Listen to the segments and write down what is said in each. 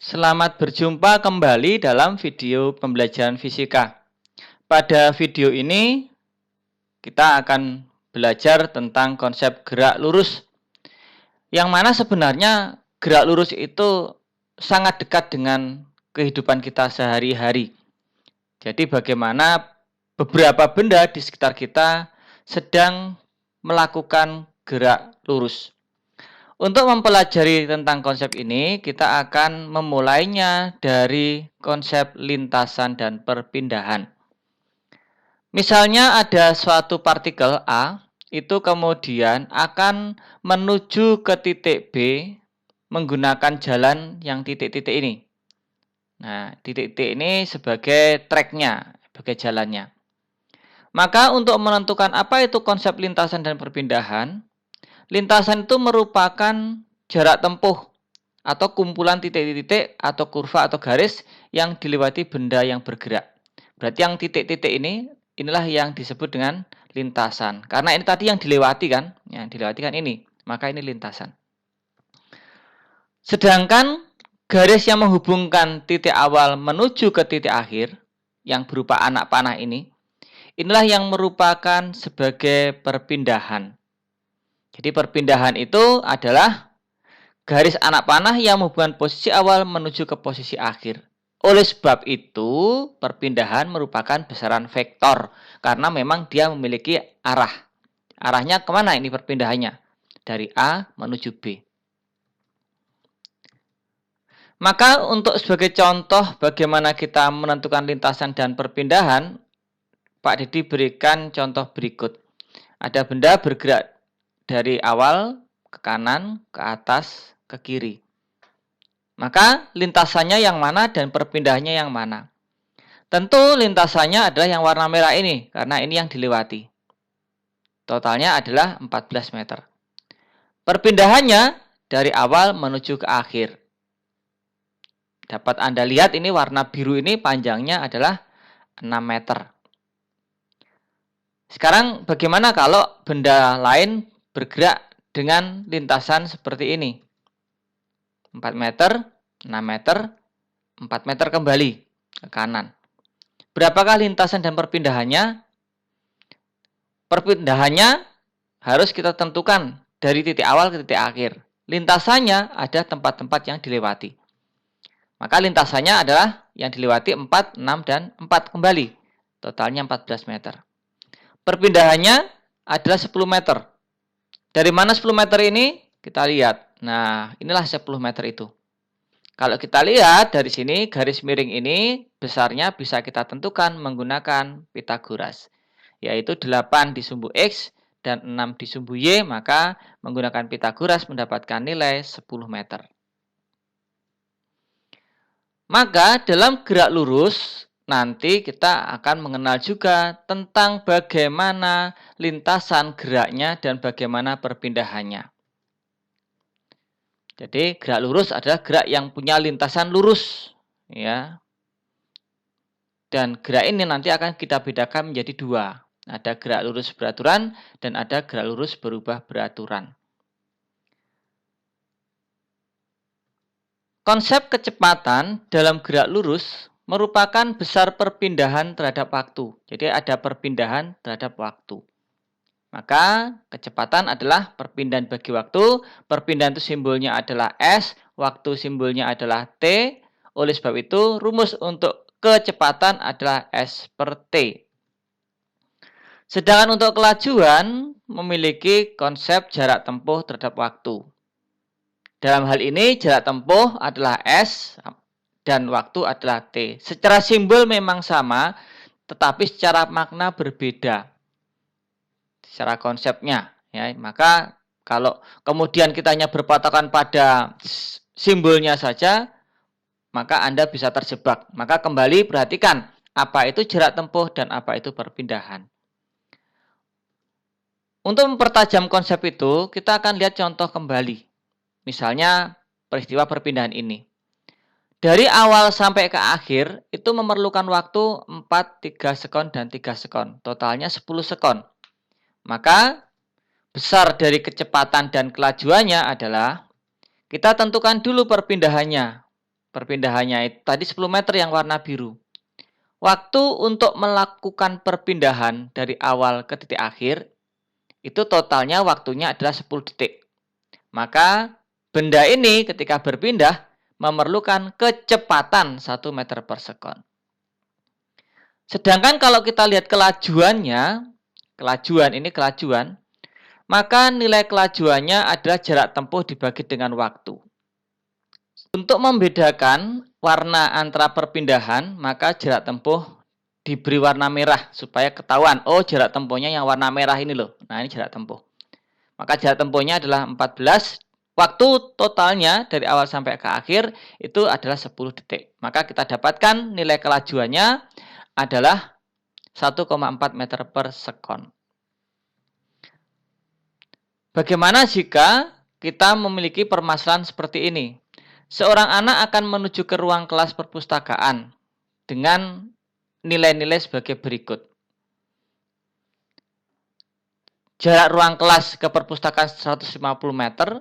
Selamat berjumpa kembali dalam video pembelajaran fisika. Pada video ini, kita akan belajar tentang konsep gerak lurus. Yang mana sebenarnya gerak lurus itu sangat dekat dengan kehidupan kita sehari-hari. Jadi bagaimana beberapa benda di sekitar kita sedang melakukan gerak lurus. Untuk mempelajari tentang konsep ini, kita akan memulainya dari konsep lintasan dan perpindahan. Misalnya ada suatu partikel A, itu kemudian akan menuju ke titik B menggunakan jalan yang titik-titik ini. Nah, titik-titik ini sebagai tracknya, sebagai jalannya. Maka untuk menentukan apa itu konsep lintasan dan perpindahan, lintasan itu merupakan jarak tempuh atau kumpulan titik-titik atau kurva atau garis yang dilewati benda yang bergerak. Berarti yang titik-titik inilah yang disebut dengan lintasan. Karena ini tadi yang dilewati kan? Yang dilewati kan ini. Maka ini lintasan. Sedangkan garis yang menghubungkan titik awal menuju ke titik akhir yang berupa anak panah inilah yang merupakan sebagai perpindahan. Jadi perpindahan itu adalah garis anak panah yang menghubungkan posisi awal menuju ke posisi akhir. Oleh sebab itu, perpindahan merupakan besaran vektor karena memang dia memiliki arah. Arahnya kemana ini perpindahannya? Dari A menuju B. Maka untuk sebagai contoh bagaimana kita menentukan lintasan dan perpindahan, Pak Didi berikan contoh berikut. Ada benda bergerak dari awal ke kanan, ke atas, ke kiri. Maka lintasannya yang mana dan perpindahannya yang mana? Tentu lintasannya adalah yang warna merah ini, karena ini yang dilewati. Totalnya adalah 14 meter. Perpindahannya dari awal menuju ke akhir. Dapat Anda lihat ini warna biru ini panjangnya adalah 6 meter. Sekarang bagaimana kalau benda lain bergerak dengan lintasan seperti ini. 4 meter, 6 meter, 4 meter kembali ke kanan. Berapakah lintasan dan perpindahannya? Perpindahannya harus kita tentukan dari titik awal ke titik akhir. Lintasannya ada tempat-tempat yang dilewati. Maka lintasannya adalah yang dilewati 4, 6, dan 4 kembali. Totalnya 14 meter. Perpindahannya adalah 10 meter. Dari mana 10 meter ini? Kita lihat. Nah, inilah 10 meter itu. Kalau kita lihat dari sini, garis miring ini besarnya bisa kita tentukan menggunakan Pitagoras. Yaitu 8 di sumbu X dan 6 di sumbu Y, maka menggunakan Pitagoras mendapatkan nilai 10 meter. Maka dalam gerak lurus, nanti kita akan mengenal juga tentang bagaimana lintasan geraknya dan bagaimana perpindahannya. Jadi gerak lurus adalah gerak yang punya lintasan lurus, ya. Dan gerak ini nanti akan kita bedakan menjadi dua. Ada gerak lurus beraturan dan ada gerak lurus berubah beraturan. Konsep kecepatan dalam gerak lurus merupakan besar perpindahan terhadap waktu. Jadi ada perpindahan terhadap waktu. Maka kecepatan adalah perpindahan bagi waktu. Perpindahan itu simbolnya adalah S, waktu simbolnya adalah T. Oleh sebab itu rumus untuk kecepatan adalah S per T. Sedangkan untuk kelajuan memiliki konsep jarak tempuh terhadap waktu. Dalam hal ini jarak tempuh adalah S dan waktu adalah T. Secara simbol memang sama, tetapi secara makna berbeda. Secara konsepnya, ya. Maka kalau kemudian kita hanya berpatokan pada simbolnya saja, maka Anda bisa terjebak. Maka kembali perhatikan apa itu jarak tempuh dan apa itu perpindahan. Untuk mempertajam konsep itu, kita akan lihat contoh kembali. Misalnya peristiwa perpindahan ini. Dari awal sampai ke akhir itu memerlukan waktu 4, 3 sekon, dan 3 sekon. Totalnya 10 sekon. Maka besar dari kecepatan dan kelajuannya adalah kita tentukan dulu perpindahannya. perpindahannya itu tadi 10 meter yang warna biru. Waktu untuk melakukan perpindahan dari awal ke titik akhir, itu totalnya waktunya adalah 10 detik. Maka benda ini ketika berpindah memerlukan kecepatan 1 meter per sekon. Sedangkan kalau kita lihat kelajuannya, kelajuan, maka nilai kelajuannya adalah jarak tempuh dibagi dengan waktu. Untuk membedakan warna antara perpindahan, maka jarak tempuh diberi warna merah supaya ketahuan, oh jarak tempuhnya yang warna merah ini loh. Nah, ini jarak tempuh. Maka jarak tempuhnya adalah 14. Waktu totalnya dari awal sampai ke akhir itu adalah 10 detik. Maka kita dapatkan nilai kelajuannya adalah 1,4 meter per sekon. Bagaimana jika kita memiliki permasalahan seperti ini? Seorang anak akan menuju ke ruang kelas perpustakaan dengan nilai-nilai sebagai berikut. Jarak ruang kelas ke perpustakaan 150 meter,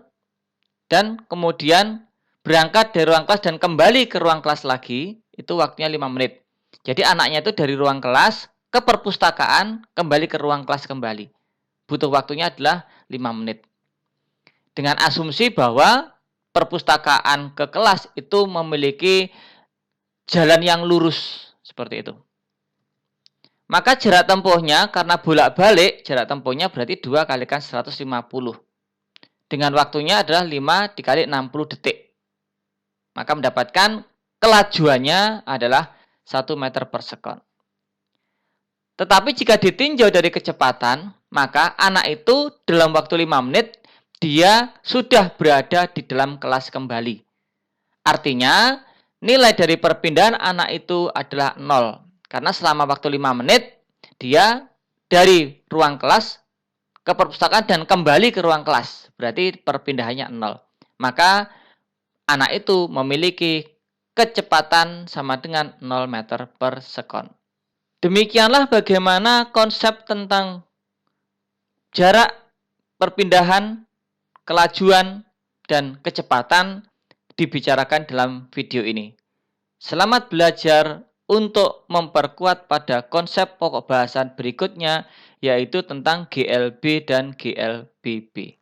dan kemudian berangkat dari ruang kelas dan kembali ke ruang kelas lagi, itu waktunya 5 menit. Jadi anaknya itu dari ruang kelas ke perpustakaan, kembali ke ruang kelas kembali. Butuh waktunya adalah 5 menit. Dengan asumsi bahwa perpustakaan ke kelas itu memiliki jalan yang lurus, seperti itu. Maka jarak tempuhnya, karena bolak-balik, jarak tempuhnya berarti 2 kalikan 150. Dengan waktunya adalah 5 dikali 60 detik. Maka mendapatkan kelajuannya adalah 1 meter per sekon. Tetapi jika ditinjau dari kecepatan, maka anak itu dalam waktu 5 menit, dia sudah berada di dalam kelas kembali. Artinya, nilai dari perpindahan anak itu adalah 0. Karena selama waktu 5 menit, dia dari ruang kelas ke perpustakaan dan kembali ke ruang kelas. Berarti perpindahannya 0. Maka, anak itu memiliki kecepatan sama dengan 0 meter per sekon. Demikianlah bagaimana konsep tentang jarak, perpindahan, kelajuan, dan kecepatan dibicarakan dalam video ini. Selamat belajar untuk memperkuat pada konsep pokok bahasan berikutnya, yaitu tentang GLB dan GLBB.